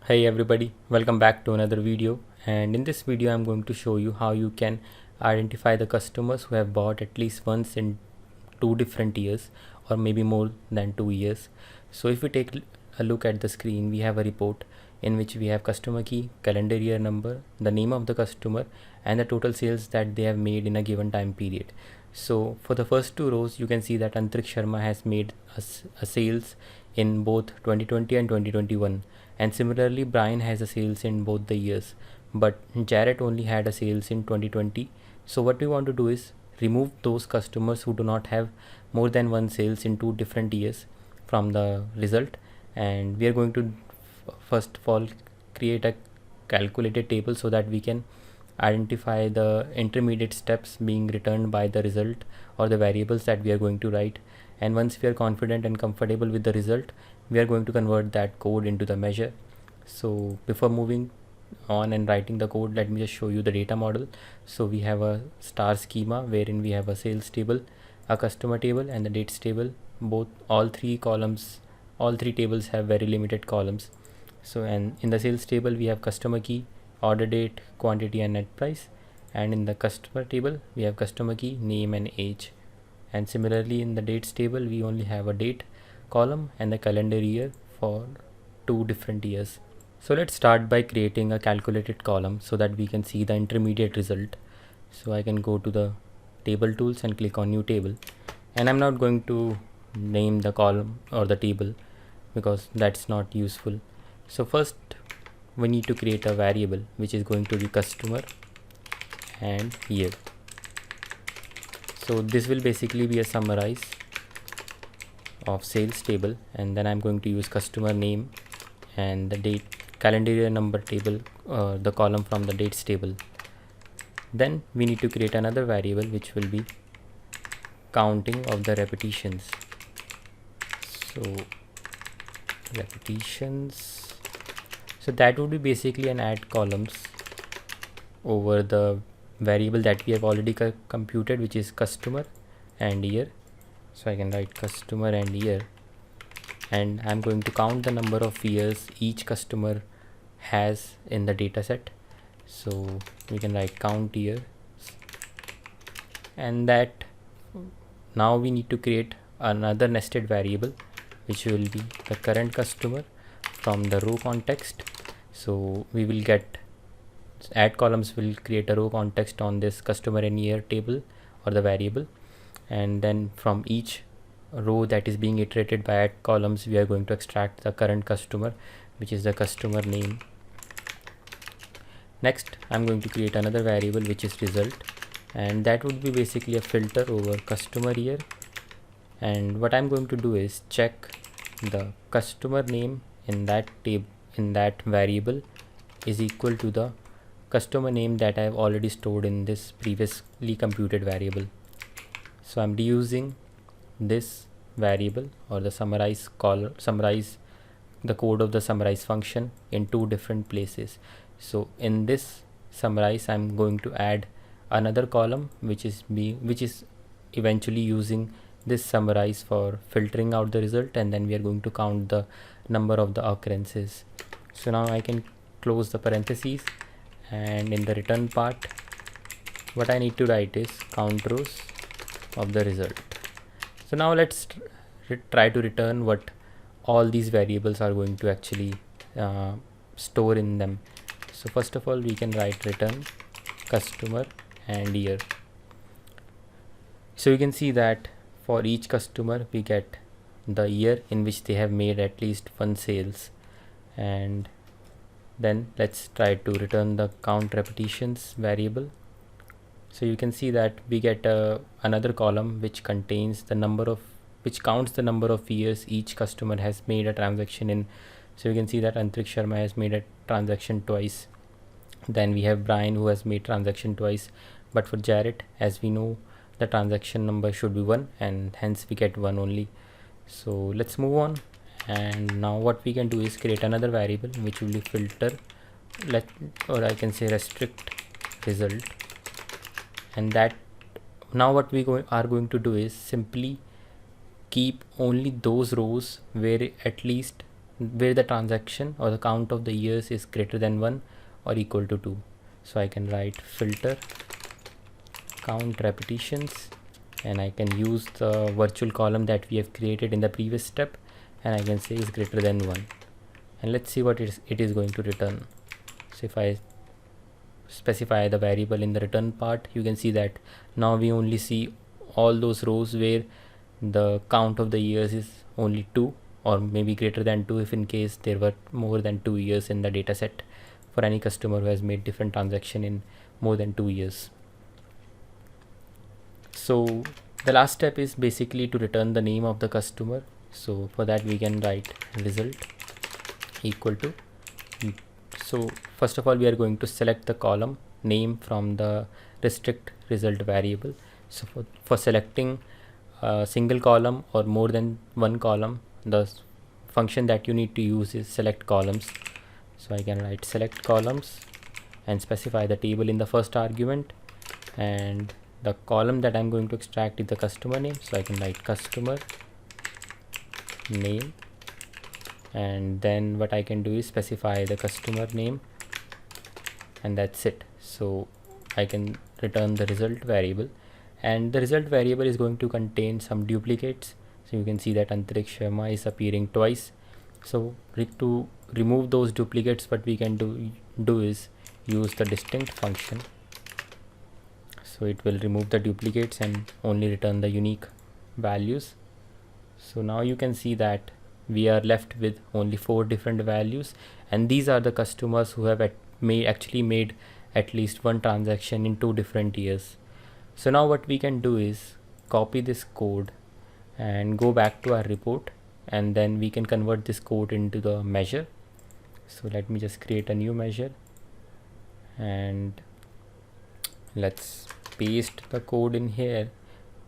Hey everybody, welcome back to another video, and in this video I'm going to show you how you can identify the customers who have bought at least once in 2 different years or maybe more than 2 years. So if we take a look at the screen, we have a report in which we have customer key, calendar year number, the name of the customer, and the total sales that they have made in a given time period. So for the first two rows you can see that Antrik Sharma has made a sales in both 2020 and 2021, and similarly Brian has a sales in both the years, but Jarrett only had a sales in 2020. So what we want to do is remove those customers who do not have more than one sales in 2 different years from the result, and we are going to first of all create a calculated table so that we can identify the intermediate steps being returned by the result or the variables that we are going to write. And once we are confident and comfortable with the result, we are going to convert that code into the measure. So before moving on and writing the code, let me just show you the data model. So we have a star schema wherein we have a sales table, a customer table, and the dates table. All three tables have very limited columns. So, and in the sales table we have customer key, order date, quantity, and net price, and in the customer table we have customer key, name, and age. And similarly in the dates table we only have a date column and the calendar year for 2 different years. So let's start by creating a calculated column so that we can see the intermediate result. So I can go to the table tools and click on new table, and I'm not going to name the column or the table because that's not useful. So first we need to create a variable which is going to be customer and year. So this will basically be a summarize of sales table, and then I'm going to use customer name and the date calendar year number table, the column from the dates table. Then we need to create another variable which will be counting of the repetitions. So repetitions, so that would be basically an add columns over the variable that we have already computed, which is customer and year. So I can write customer and year, and I'm going to count the number of years each customer has in the data set. So we can write count year, and that now we need to create another nested variable which will be the current customer from the row context. So we will get add columns will create a row context on this customer and year table or the variable, and then from each row that is being iterated by add columns we are going to extract the current customer, which is the customer name. Next I'm going to create another variable which is result, and that would be basically a filter over customer year. And what I'm going to do is check the customer name in that table, in that variable, is equal to the customer name that I have already stored in this previously computed variable. So I'm reusing this variable or the summarize the code of the summarize function in 2 different places. So in this summarize I'm going to add another column which is eventually using this summarize for filtering out the result, and then we are going to count the number of the occurrences. So now I can close the parentheses, and in the return part what I need to write is count rows of the result. So now let's try to return what all these variables are going to actually store in them. So first of all we can write return customer and year. So you can see that for each customer we get the year in which they have made at least one sales, and then let's try to return the count repetitions variable. So you can see that we get another column which counts the number of years each customer has made a transaction in. So you can see that Antrik Sharma has made a transaction twice. Then we have Brian who has made transaction twice, but for Jarrett, as we know, the transaction number should be 1, and hence we get 1 only. So let's move on, and now what we can do is create another variable which will be filter, or I can say restrict result. And that now what we are going to do is simply keep only those rows where at least where the transaction or the count of the years is greater than 1 or equal to 2. So I can write filter count repetitions, and I can use the virtual column that we have created in the previous step, and I can say is greater than 1, and let's see what it is going to return. So if I specify the variable in the return part, you can see that now we only see all those rows where the count of the years is only 2 or maybe greater than 2 if in case there were more than 2 years in the data set for any customer who has made different transaction in more than 2 years. So the last step is basically to return the name of the customer. So for that we can write result equal to, so first of all we are going to select the column name from the restrict result variable. So for selecting a single column or more than one column, the function that you need to use is select columns. So I can write select columns and specify the table in the first argument, and the column that I'm going to extract is the customer name. So I can write customer name, and then what I can do is specify the customer name, and that's it. So I can return the result variable, and the result variable is going to contain some duplicates. So you can see that Antariksh Sharma is appearing twice. So to remove those duplicates, what we can do is use the distinct function. So it will remove the duplicates and only return the unique values. So now you can see that we are left with only 4 different values, and these are the customers who have actually made at least one transaction in 2 different years. So now what we can do is copy this code and go back to our report, and then we can convert this code into the measure. So let me just create a new measure, and let's paste the code in here.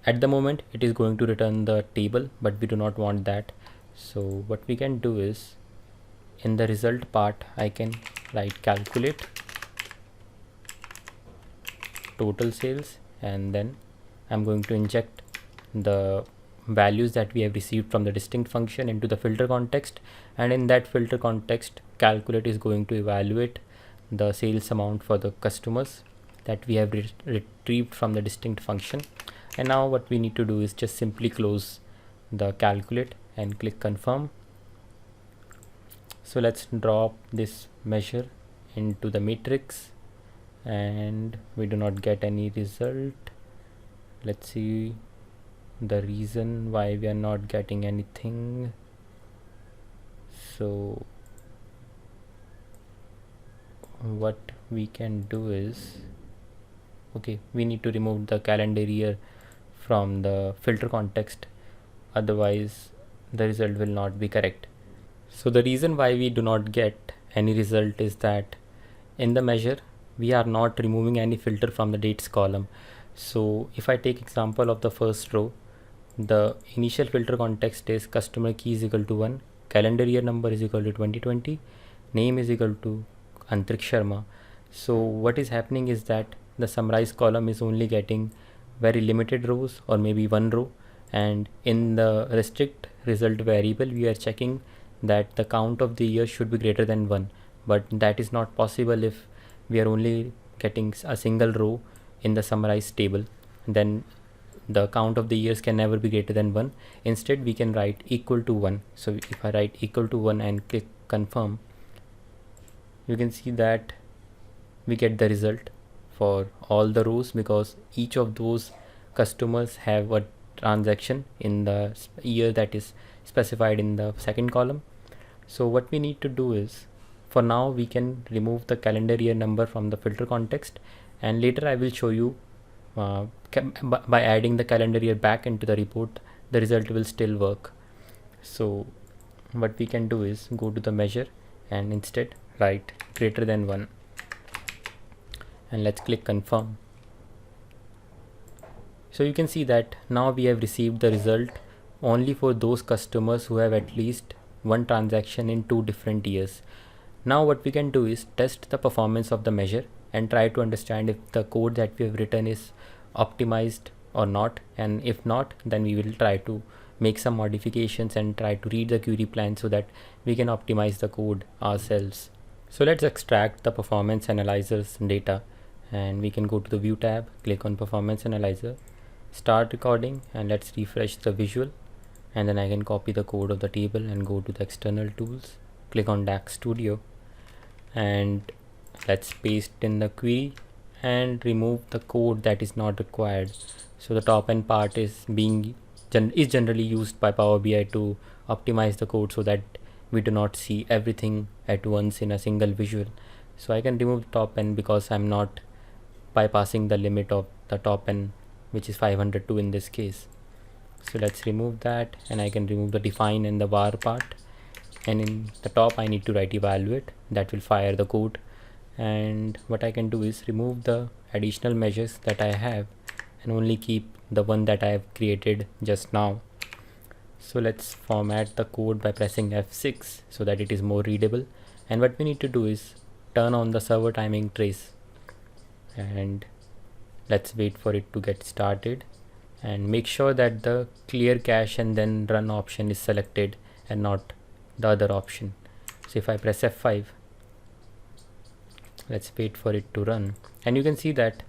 At the moment it is going to return the table, but we do not want that. So what we can do is in the result part I can write calculate total sales, and then I'm going to inject the values that we have received from the distinct function into the filter context, and in that filter context calculate is going to evaluate the sales amount for the customers that we have retrieved from the distinct function. And now what we need to do is just simply close the calculate and click confirm. So let's drop this measure into the matrix, and we do not get any result. Let's see the reason why we are not getting anything. So what we can do is, okay, we need to remove the calendar year from the filter context, otherwise the result will not be correct. So the reason why we do not get any result is that in the measure we are not removing any filter from the dates column. So if I take example of the first row, the initial filter context is customer key is equal to 1, calendar year number is equal to 2020, name is equal to Antariksh Sharma. So what is happening is that the summarize column is only getting very limited rows or maybe one row, and in the restrict result variable we are checking that the count of the year should be greater than 1, but that is not possible if we are only getting a single row in the summarize table. Then the count of the years can never be greater than 1. Instead we can write equal to 1. So if I write equal to 1 and click confirm, you can see that we get the result for all the rows, because each of those customers have a transaction in the year that is specified in the second column. So what we need to do is, for now we can remove the calendar year number from the filter context, and later I will show you by adding the calendar year back into the report the result will still work. So what we can do is go to the measure and instead write greater than 1, and let's click confirm. So you can see that now we have received the result only for those customers who have at least one transaction in 2 different years. Now what we can do is test the performance of the measure and try to understand if the code that we have written is optimized or not, and if not, then we will try to make some modifications and try to read the query plan so that we can optimize the code ourselves. So let's extract the performance analyzer's data, and we can go to the view tab, click on performance analyzer, start recording, and let's refresh the visual. And then I can copy the code of the table and go to the external tools, click on DAX Studio, and let's paste in the query and remove the code that is not required. So the top end part is generally used by Power BI to optimize the code so that we do not see everything at once in a single visual. So I can remove the top end because I'm not bypassing the limit of the top end, which is 502 in this case. So let's remove that, and I can remove the define and the var part, and in the top I need to write evaluate. That will fire the code. And what I can do is remove the additional measures that I have and only keep the one that I have created just now. So let's format the code by pressing F6 so that it is more readable. And what we need to do is turn on the server timing trace, and let's wait for it to get started, and make sure that the clear cache and then run option is selected and not the other option. So if I press F5, let's wait for it to run, and you can see that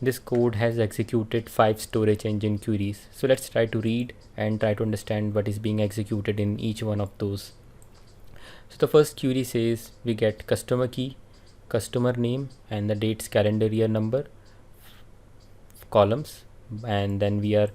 this code has executed 5 storage engine queries. So let's try to read and try to understand what is being executed in each one of those. So the first query says we get customer key, customer name, and the date's calendar year number columns, and then we are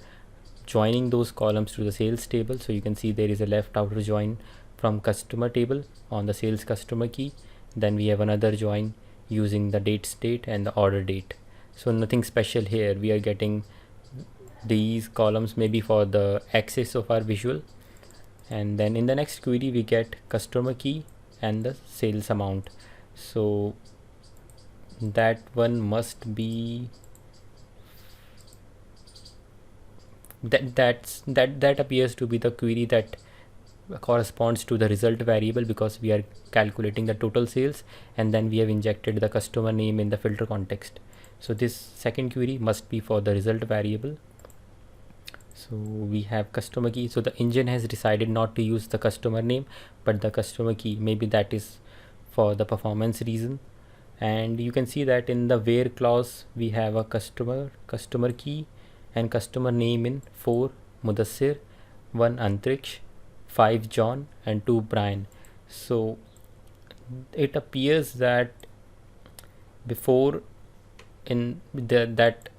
joining those columns to the sales table. So you can see there is a left outer join from customer table on the sales customer key. Then we have another join using the date state and the order date. So nothing special here. We are getting these columns maybe for the axis of our visual. And then in the next query we get customer key and the sales amount. So that one must be that appears to be the query that corresponds to the result variable, because we are calculating the total sales and then we have injected the customer name in the filter context. So this second query must be for the result variable. So we have customer key. So the engine has decided not to use the customer name but the customer key. Maybe that is for the performance reason. And you can see that in the where clause we have a customer key and customer name in 4 Mudassir, 1 Antriksh, 5 John, and 2 Brian. So it appears that before that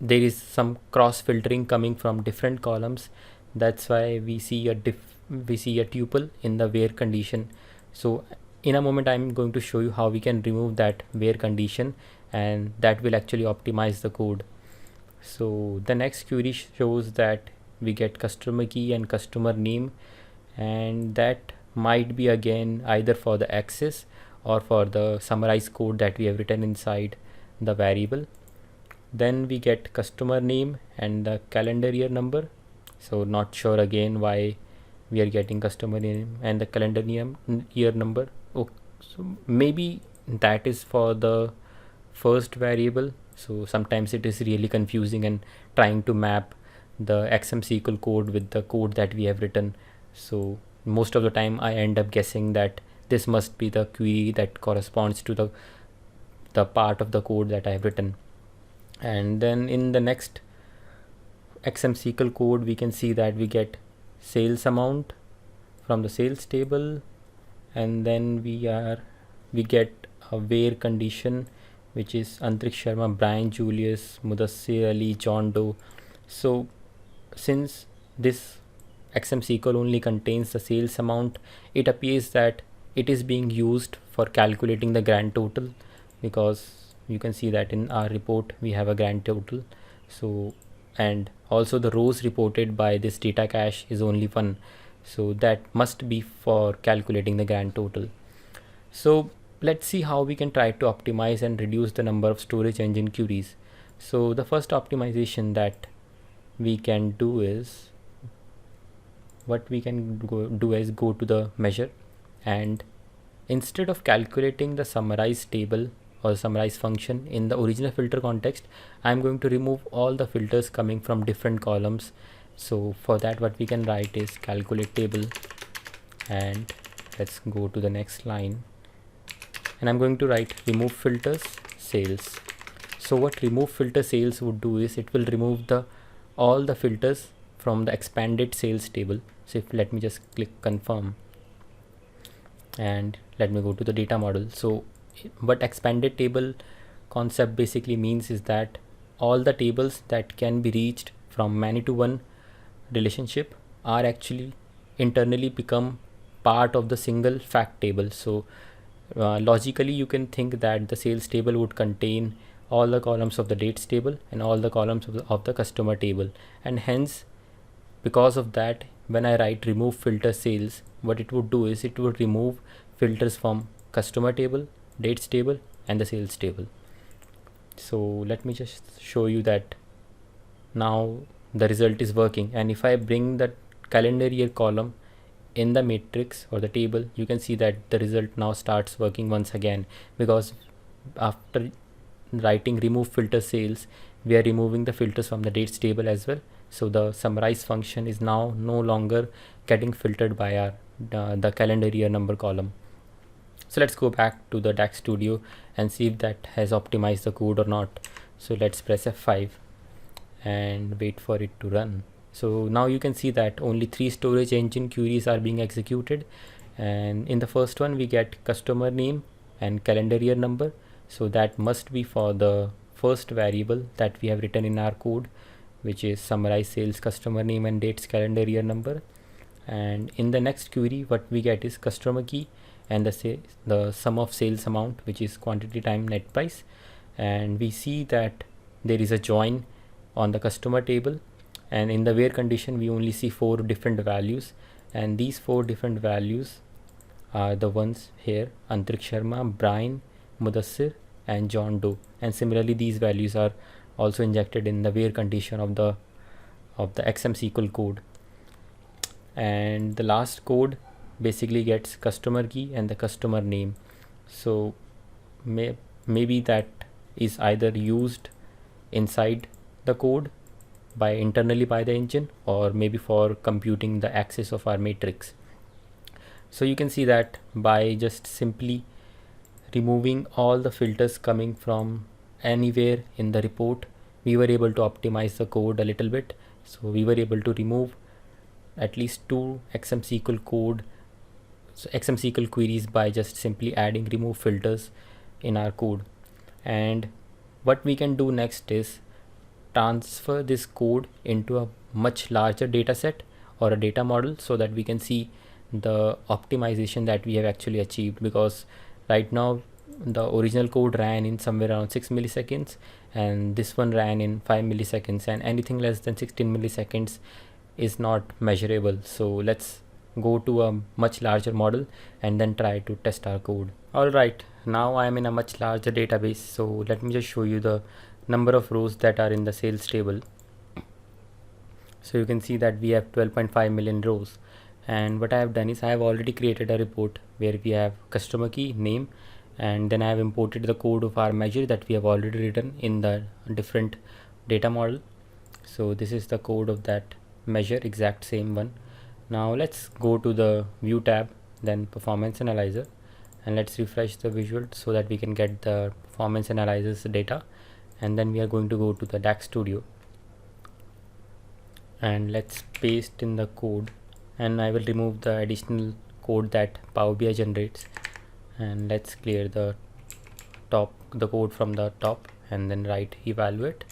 there is some cross filtering coming from different columns. That's why we see a tuple in the where condition. So in a moment I'm going to show you how we can remove that where condition, and that will actually optimize the code. So the next query shows that we get customer key and customer name, and that might be again either for the access or for the summarized code that we have written inside the variable. Then we get customer name and the calendar year number. So not sure again why we are getting customer name and the calendar year number. Oh, so maybe that is for the first variable. So sometimes it is really confusing and trying to map the XML code with the code that we have written. So most of the time I end up guessing that this must be the query that corresponds to the part of the code that I have written. And then in the next XML code we can see that we get sales amount from the sales table, and then we get a where condition, which is Antriksh Sharma, Brian Julius, Mudassir Ali, John Doe. So since this XML only contains the sales amount, it appears that it is being used for calculating the grand total, because you can see that in our report we have a grand total. So, and also the rows reported by this data cache is only 1. So that must be for calculating the grand total. So let's see how we can try to optimize and reduce the number of storage engine queries. So the first optimization that we can do is, what we can do is go to the measure, and instead of calculating the summarize table or summarize function in the original filter context, I'm going to remove all the filters coming from different columns So for that, what we can write is calculate table, and let's go to the next line, and I'm going to write remove filters sales. So what remove filter sales would do is it will remove all the filters from the expanded sales table. So if let me just click confirm, and let me go to the data model. So what expanded table concept basically means is that all the tables that can be reached from many to one relationship are actually internally become part of the single fact table. So logically you can think that the sales table would contain all the columns of the dates table and all the columns of the customer table, and hence because of that, when I write remove filter sales, what it would do is it would remove filters from customer table, dates table, and the sales table. So let me just show you that now the result is working. And if I bring the calendar year column in the matrix or the table, you can see that the result now starts working once again, because after writing remove filter sales, we are removing the filters from the dates table as well. So the summarize function is now no longer getting filtered by our the calendar year number column. So let's go back to the DAX Studio and see if that has optimized the code or not. So let's press F5 and wait for it to run. So now you can see that only 3 storage engine queries are being executed, and in the first one we get customer name and calendar year number. So that must be for the first variable that we have written in our code, which is summarize sales customer name and dates calendar year number. And in the next query what we get is customer key and the sum of sales amount, which is quantity time net price. And we see that there is a join on the customer table, and in the where condition we only see 4 different values, and these 4 different values are the ones here: Antrik Sharma, Brian, Mudassir, and John Doe. And similarly these values are also injected in the where condition of the XML code. And the last code basically gets customer key and the customer name. So maybe that is either used inside the code internally by the engine, or maybe for computing the access of our matrix. So you can see that by just simply removing all the filters coming from anywhere in the report, we were able to optimize the code a little bit. So we were able to remove at least 2 XML queries by just simply adding remove filters in our code. And what we can do next is transfer this code into a much larger data set or a data model, so that we can see the optimization that we have actually achieved. Because right now the original code ran in somewhere around 6 milliseconds, and this one ran in 5 milliseconds, and anything less than 16 milliseconds is not measurable. So let's go to a much larger model and then try to test our code. Alright, now I am in a much larger database. So let me just show you the number of rows that are in the sales table. So you can see that we have 12.5 million rows, and what I have done is I have already created a report where we have customer key, name, and then I have imported the code of our measure that we have already written in the different data model. So this is the code of that measure, exact same one. Now let's go to the view tab, then performance analyzer, and let's refresh the visual so that we can get the performance analyzer's data. And then we are going to go to the DAX Studio, and let's paste in the code, and I will remove the additional code that Power BI generates, and let's clear the code from the top, and then write evaluate.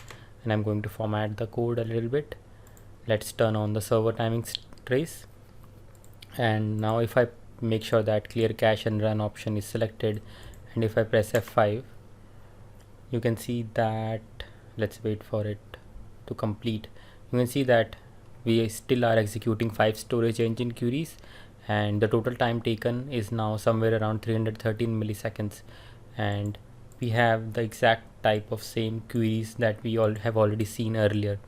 And I'm going to format the code a little bit. Let's turn on the server timing trace, and now if I make sure that clear cache and run option is selected, and if I press F5, you can see that, let's wait for it to complete. You can see that we still are executing 5 storage engine queries, and the total time taken is now somewhere around 313 milliseconds, and we have the exact type of same queries that we all have already seen earlier.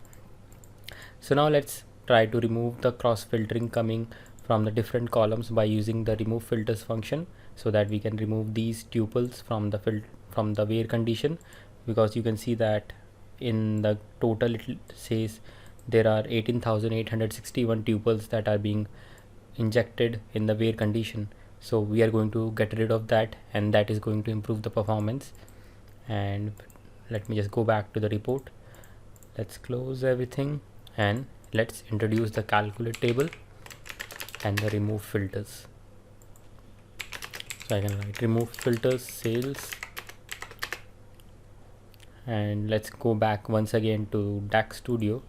So now let's try to remove the cross filtering coming from the different columns by using the remove filters function, so that we can remove these tuples from the where condition. Because you can see that in the total it says there are 18,861 tuples that are being injected in the where condition. So we are going to get rid of that, and that is going to improve the performance. And let me just go back to the report. Let's close everything and let's introduce the calculate table and the remove filters. So I can write remove filters sales, and let's go back once again to DAX Studio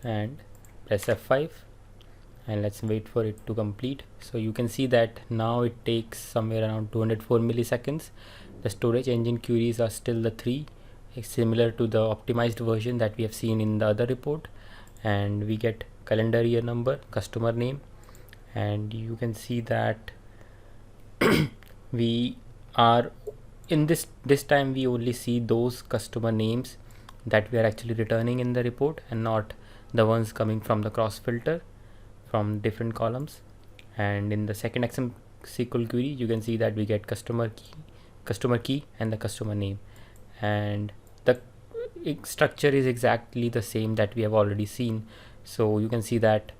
and press F5, and let's wait for it to complete. So you can see that now it takes somewhere around 204 milliseconds. The storage engine queries are still the 3, similar to the optimized version that we have seen in the other report, and we get calendar year number, customer name, and you can see that we are in this time we only see those customer names that we are actually returning in the report, and not the ones coming from the cross filter from different columns. And in the second XM SQL query, you can see that we get customer key and the customer name, and the structure is exactly the same that we have already seen. So you can see that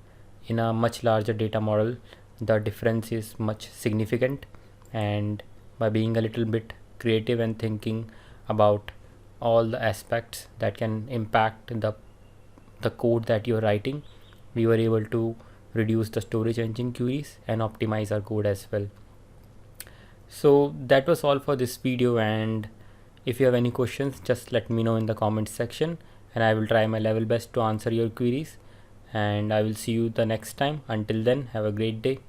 in a much larger data model the difference is much significant, and by being a little bit creative and thinking about all the aspects that can impact the code that you're writing, we were able to reduce the storage engine queries and optimize our code as well. So that was all for this video, and if you have any questions, just let me know in the comments section, and I will try my level best to answer your queries, and I will see you the next time. Until then, have a great day.